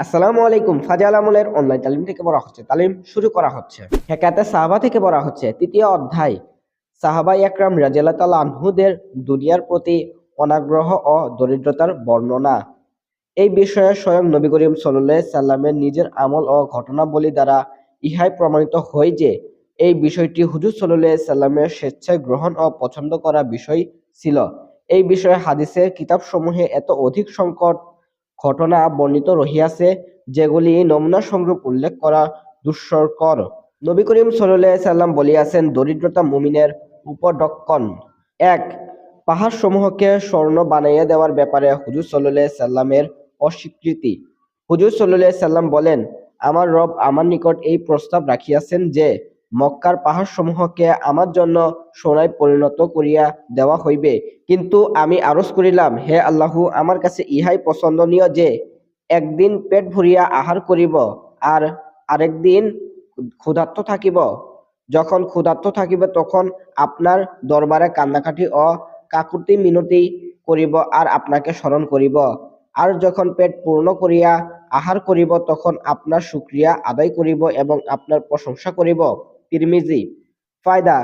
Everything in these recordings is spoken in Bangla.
আসসালামু আলাইকুম। ফাজাল আমলের অনলাইন তালিম থেকে বলা হচ্ছে, তালিম শুরু করা হচ্ছে। হেকায়াতে সাহাবা থেকে বলা হচ্ছে, তৃতীয় অধ্যায়। সাহাবা একরাম রাদিয়াল্লাহু তাআলা আনহুদের দুনিয়ার প্রতি অনাগ্রহ ও দরিদ্রতার বর্ণনা। এই বিষয়ে স্বয়ং নবী করিম সাল্লাল্লাহু আলাইহি সাল্লামের নিজের আমল ও ঘটনাবলী দ্বারা ইহাই প্রমাণিত হয় যে এই বিষয়টি হুজুর সাল্লাল্লাহু আলাইহি সাল্লামের স্বেচ্ছায় গ্রহণ ও পছন্দ করা বিষয় ছিল। এই বিষয়ে হাদিসের কিতাবসমূহে এত অধিক সংকট ঘটনা বর্ণিত রহিয়াছে, যেগুলি নমুনা সংরূপ উল্লেখ করা দুষ্কর। নবী করিম সাল্লাল্লাহু আলাইহি সাল্লাম বলিয়াছেন, দরিদ্রতা মুমিনের উপঢৌকন। ১. পাহাড় সমূহকে স্বর্ণ বানাইয়া দেওয়ার ব্যাপারে হুজুর সাল্লাল্লাহু আলাইহি সাল্লামের অস্বীকৃতি। হুজুর সাল্লাল্লাহু আলাইহি সাল্লাম বলেন, আমার রব আমার নিকট এই প্রস্তাব রাখিয়াছেন যে মক্কার পাহাড় সমূহকে আমার জন্য সোনায় পরিণত করিয়া দেওয়া হইবে। কিন্তু আমি আরজ করিলাম, হে আল্লাহ, আমার কাছে ইহাই পছন্দনীয় যে একদিন পেট ভরিয়া আহার করিব, আর আরেকদিন ক্ষুধার্ত থাকিব। যখন ক্ষুধার্ত থাকিবে তখন আপনার দরবারে কান্নাকাটি ও কাকুতি মিনতি করিব আর আপনাকে স্মরণ করিব। আর যখন পেট পূর্ণ করিয়া আহার করিব তখন আপনার শুকরিয়া আদায় করিব এবং আপনার প্রশংসা করিব। তিরমিজি। ফায়দা: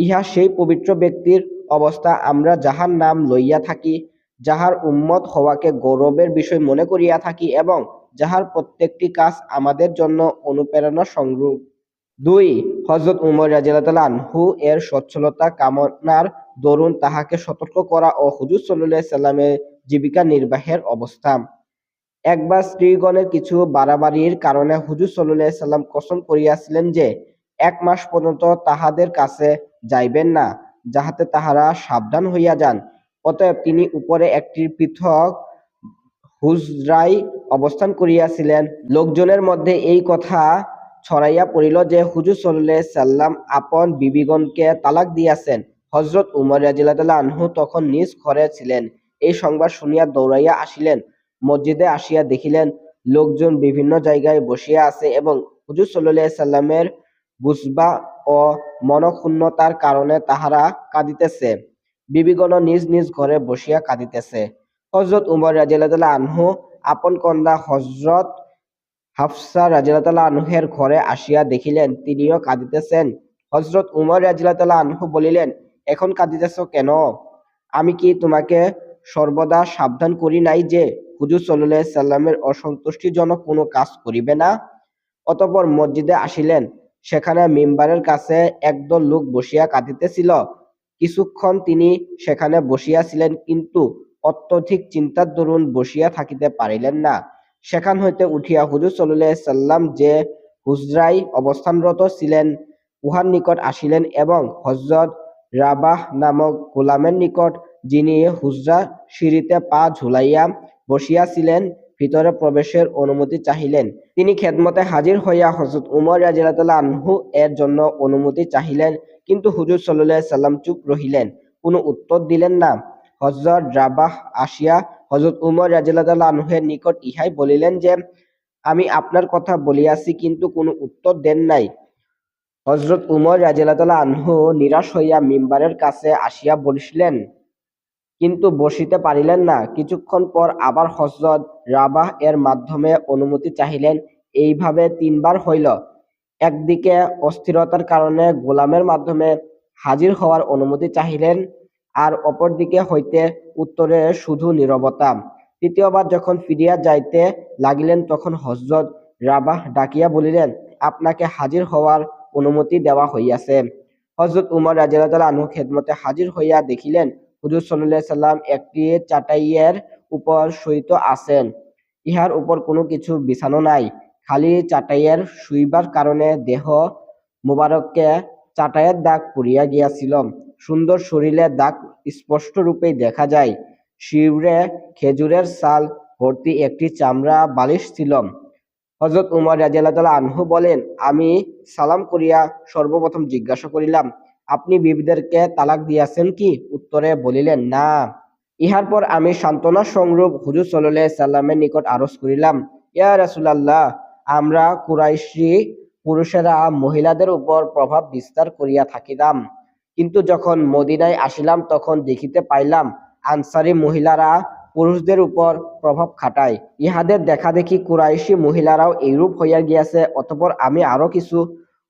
ইহা সেই পবিত্র ব্যক্তির অবস্থা আমরা যাহার নাম লইয়া থাকি, যাহার উম্মত হওয়াকে গৌরবের বিষয় মনে করিয়া থাকি এবং যাহার প্রত্যেকটি কাজ আমাদের জন্য অনুপ্রেরণা স্বরূপ। ২. হযরত উমর রাদিয়াল্লাহু তাআলা আনহু এর সচ্ছলতা কামনার দরুন তাহাকে সতর্ক করা ও হুজুর সাল্লাল্লাহু আলাইহি সাল্লামের জীবিকা নির্বাহের অবস্থা। একবার স্ত্রীগণের কিছু বাড়াবাড়ির কারণে হুজুর সাল্লাল্লাহু আলাইহি সাল্লাম কসম করিয়াছিলেন যে ১ মাস পর্যন্ত তাহাদের কাছে যাইবেন না, যাহাতে তাহারা সাবধান হইয়া যান। অতএব তিনি উপরে একটি পৃথক হুজরায় অবস্থান করিয়াছিলেন। লোকজনের মধ্যে এই কথা ছড়াইয়া পড়িল যে হুজুর সাল্লাল্লাহু আলাইহি সাল্লাম আপন বিবিগণকে তালাক দিয়াছেন। হযরত উমর রাদিয়াল্লাহু তাআলা আনহু তখন নিজ ঘরে ছিলেন। এই সংবাদ শুনিয়া দৌড়াইয়া আসিলেন। মসজিদে আসিয়া দেখিলেন লোকজন বিভিন্ন জায়গায় বসিয়া আছে এবং হুজুর সাল্লাল্লাহু আলাইহি সাল্লামের গুজবা ও মনক্ষুণ্ণতার কারণে তাহারা কাঁদিতেছে। বিবিগণও নিজ নিজ ঘরে বসিয়া কাঁদিতেছে। হযরত উমর রাদিয়াল্লাহু তাআলা আনহু আপন কন্যা হযরত হাফসা রাদিয়াল্লাহু তাআলা আনহের ঘরে আসিয়া দেখিলেন তিনিও কাঁদিতেছেন। হযরত উমর রাদিয়াল্লাহু তাআলা আনহু বলিলেন, এখন কাঁদিতেছ কেন? আমি কি তোমাকে সর্বদা সাবধান করি নাই যে হুজুর সাল্লাল্লাহু আলাইহি সাল্লামের অসন্তুষ্টিজনক কোনো কাজ করিবে না? অতঃপর মসজিদে আসিলেন। সেখানে মিম্বারের কাছে একদল লোক বসিয়া কাঁদিতেছিল। কিছুক্ষণ তিনি সেখানে বসিয়াছিলেন, কিন্তু অত্যধিক চিন্তার দরুন বসিয়া থাকিতে পারিলেন না। সেখান হইতে উঠিয়া হুজুর সাল্লাল্লাহু আলাইহি সাল্লাম যে হুজরায় অবস্থানরত ছিলেন উহার নিকট আসিলেন এবং হযরত রাবাহ নামক গোলামের নিকট, যিনি হুজরা সিঁড়িতে পা ঝুলাইয়া বসিয়াছিলেন, ভিতরে প্রবেশের অনুমতি চাহিলেন। তিনি খেদমতে হাজির হইয়া হযরত উমর রাদিয়াল্লাহু তাআলা আনহু এর জন্য অনুমতি চাহিলেন, কিন্তু হুজুর সাল্লাল্লাহু আলাইহি সাল্লাম চুপ রহিলেন, কোনো উত্তর দিলেন না। হযরত রাবাহ আসিয়া হযরত উমর রাদিয়াল্লাহু তাআলা আনহুর নিকট ইহাই বলিলেন যে, আমি আপনার কথা বলিয়াছি, কিন্তু কোনো উত্তর দেন নাই। হযরত উমর রাদিয়াল্লাহু তাআলা আনহু নিরাশ হইয়া মিম্বারের কাছে আসিয়া বসিলেন, কিন্তু বসিতে পারিলেন না। কিছুক্ষণ পর আবার হযরত রাবাহ এর মাধ্যমে অনুমতি চাহিলেন। এইভাবে ৩ বার হইল। একদিকে অস্থিরতার কারণে গোলামের মাধ্যমে হাজির হওয়ার অনুমতি চাহিলেন, আর অপর দিকে হইতে উত্তরে শুধু নীরবতা। তৃতীয়বার যখন ফিরিয়া যাইতে লাগিলেন তখন হযরত রাবাহ ডাকিয়া বলিলেন, আপনাকে হাজির হওয়ার অনুমতি দেওয়া হইয়াছে। হযরত উমর রাদিয়াল্লাহু তাআলা আনহু খেদমতে হাজির হইয়া দেখিলেন হুজুর সাল্লাল্লাহু আলাইহি সাল্লাম একটি চাটাইয়ের উপর শয়িত আছেন। ইহার উপর কোনো কিছু বিছানো নাই। খালি চাটাইয়ের শুইবার কারণে দেহ মোবারকে চাটাইয়ের দাগ পড়িয়া গিয়াছিল। সুন্দর শরীরের দাগ স্পষ্টরূপেই দেখা যায়। শিউরে খেজুরের ছাল ভর্তি একটি চামড়া বালিশ ছিল। হযরত উমর রাদিয়াল্লাহু তাআলা আনহু বলেন, আমি সালাম করিয়া সর্বপ্রথম জিজ্ঞাসা করিলাম, আপনি বিবিদেরকে তালাক দিয়াছেন কি? উত্তরে বলিলেন, না। ইহার পর আমি সান্ত্বনা সংরূপ হুজুর সাল্লাল্লাহু আলাইহি সাল্লামের নিকট আরজ করিলাম, ইয়া রাসূলাল্লাহ, আমরা কুরাইশী পুরুষেরা মহিলাদের উপর প্রভাব বিস্তার করিয়া থাকিতাম, কিন্তু যখন মদিনায় আসিলাম তখন দেখিতে পাইলাম আনসারী মহিলারা পুরুষদের উপর প্রভাব খাটায়। ইহাদের দেখাদেখি কুরাইশি মহিলারাও এইরূপ হইয়া গিয়াছে। অতঃপর আমি আরো কিছু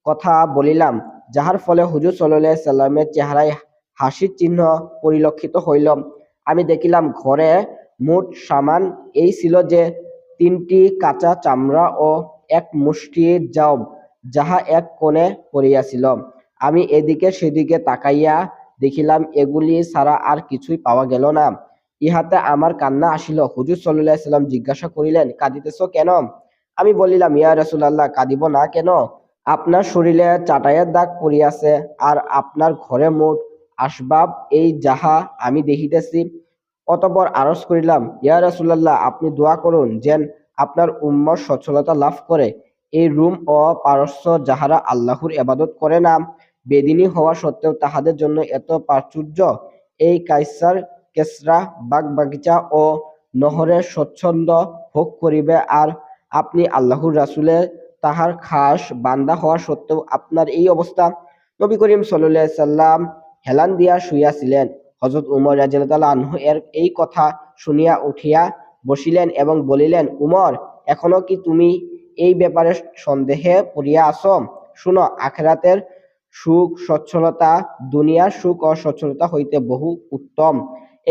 কথা বলিলাম, যাহার ফলে হুজুর সাল্লাল্লাহু আলাইহি সাল্লামের চেহারায় হাসির চিহ্ন পরিলক্ষিত হইল। আমি দেখিলাম ঘরে মোট সামান এই ছিল যে 3টি কাঁচা চামড়া ও এক মুষ্টি জব, যাহা এক কোণে পড়িয়াছিল। আমি এদিকে সেদিকে তাকাইয়া দেখিলাম এগুলি ছাড়া আর কিছুই পাওয়া গেল না। ইহাতে আমার কান্না আসিল। হুজুর সাল্লাল্লাহু আলাইহি সাল্লাম জিজ্ঞাসা করিলেন, কাঁদিতেছ কেন? আমি বলিলাম, ইয়া রাসূলুল্লাহ, কাঁদিব না কেন? আপনার শরীরে চাটাইয়ের দাগ পড়িয়াছে, আর আপনার ঘরে মোট আসবাব এই যাহা আমি দেখিতেছি। অতঃপর আরজ করিলাম, ইয়া রাসূলুল্লাহ, আপনি দোয়া করুন যেন আপনার উম্মত সচ্ছলতা লাভ করে। এই রুম ও পারস্য যাহারা আল্লাহর ইবাদত করে না, বেদিনী হওয়া সত্ত্বেও তাহাদের জন্য এত প্রাচুর্য, এই কায়সার, কেসরা বাগবাগিচা ও নহরের স্বচ্ছন্দ ভোগ করিবে, আর আপনি আল্লাহর রাসূলের তাহার খাস বান্দা হওয়া সত্ত্বেও আপনার এই অবস্থা। নবী করিম সাল্লাল্লাহু আলাইহি সাল্লাম হেলান দিয়া শুইয়াছিলেন। হযরত উমর রাদিয়াল্লাহু আনহু এর এই কথা শুনিয়া উঠিয়া বসিলেন এবং বলিলেন, উমর, এখনো কি তুমি এই ব্যাপারে সন্দেহে পড়িয়া আছো? শুনো, আখিরাতের সুখ সচ্ছলতা দুনিয়ার সুখ ও সচ্ছলতা হইতে বহু উত্তম।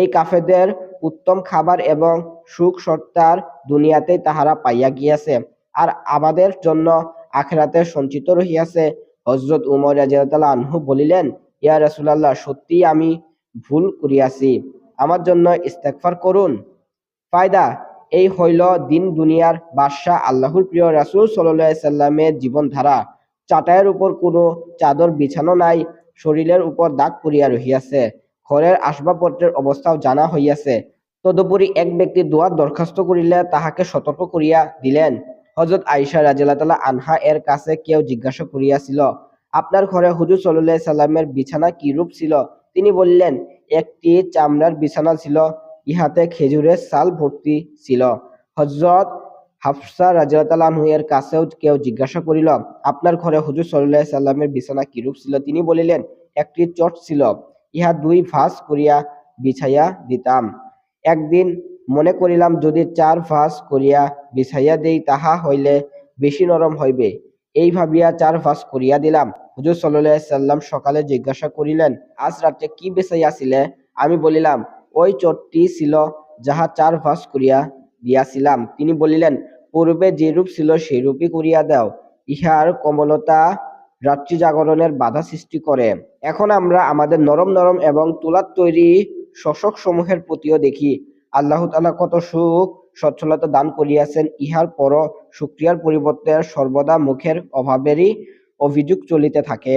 এই কাফেরদের উত্তম খাবার এবং সুখ সত্তার দুনিয়াতেই তাহারা পাইয়া গিয়াছে, আর আমাদের জন্য আখিরাতে সঞ্চিত রহিয়াছে। হযরত উমর রাদিয়াল্লাহু আনহু বলিলেন, ইয়া রাসূলুল্লাহ, সত্যিই আমি ভুল করিয়াছি, আমার জন্য ইস্তেগফার করুন। ফায়দা: এই হইল দিন দুনিয়ার বাদশাহ আল্লাহর প্রিয় রাসূল সাল্লাল্লাহু আলাইহি সাল্লামের জীবনধারা। চাটাইয়ের উপর কোনো চাদর বিছানো নাই, শরীরের উপর দাগ পড়িয়া রহিয়াছে, ঘরের আসবাবপত্রের অবস্থাও জানা হইয়াছে। তদুপরি এক ব্যক্তি দোয়ার দরখাস্ত করিলে তাহাকে সতর্ক করিয়া দিলেন। হযরত আয়েশা রাদিয়াল্লাহু আনহা এর কাছে কেউ জিজ্ঞাসা করিয়াছিল, আপনার ঘরে হুজুর সাল্লাল্লাহু আলাইহি সাল্লামের বিছানা কিরূপ ছিল? তিনি বললেন, একটি চামড়ার বিছানা ছিল, ইহাতে খেজুরের ছাল ভর্তি ছিল। হযরত হাফসা রাদিয়াল্লাহু আনহা এর কাছেও কেউ জিজ্ঞাসা করিল, আপনার ঘরে হুজুর সাল্লাল্লাহু আলাইহি সাল্লামের বিছানা কিরূপ ছিল? তিনি বলিলেন, একটি চট ছিল, ইহা 2 ভাঁজ করিয়া বিছাইয়া দিতাম। একদিন মনে করিলাম, যদি 4 ভাঁজ করিয়া বিছাইয়া দেই তাহা হইলে বেশি নরম হইবে। এই ভাবিয়া 4 ভাঁজ করিয়া দিলাম। হুজুর সাল্লাল্লাহু আলাইহি সাল্লাম সকালে জিজ্ঞাসা করিলেন, আজ রাত্রে কি বিছাইয়াছিলে? আমি বলিলাম, ওই চটটি ছিল যাহা 4 ভাঁজ করিয়া দিয়াছিলাম। তিনি বলিলেন, পূর্বে যেরূপ ছিল সেইরূপই করিয়া দাও, ইহার কোমলতা রাত্রি জাগরণের বাধা সৃষ্টি করে। এখন আমরা আমাদের নরম নরম এবং তুলার তৈরি শোষক সমূহের প্রতিও দেখি। আল্লাহ তাআলা কত সুখ সচ্ছলতা দান করিয়াছেন, ইহার পরও শুকরিয়ার পরিবর্তে সর্বদা মুখের অভাবেরই অভিযোগ চলিতে থাকে।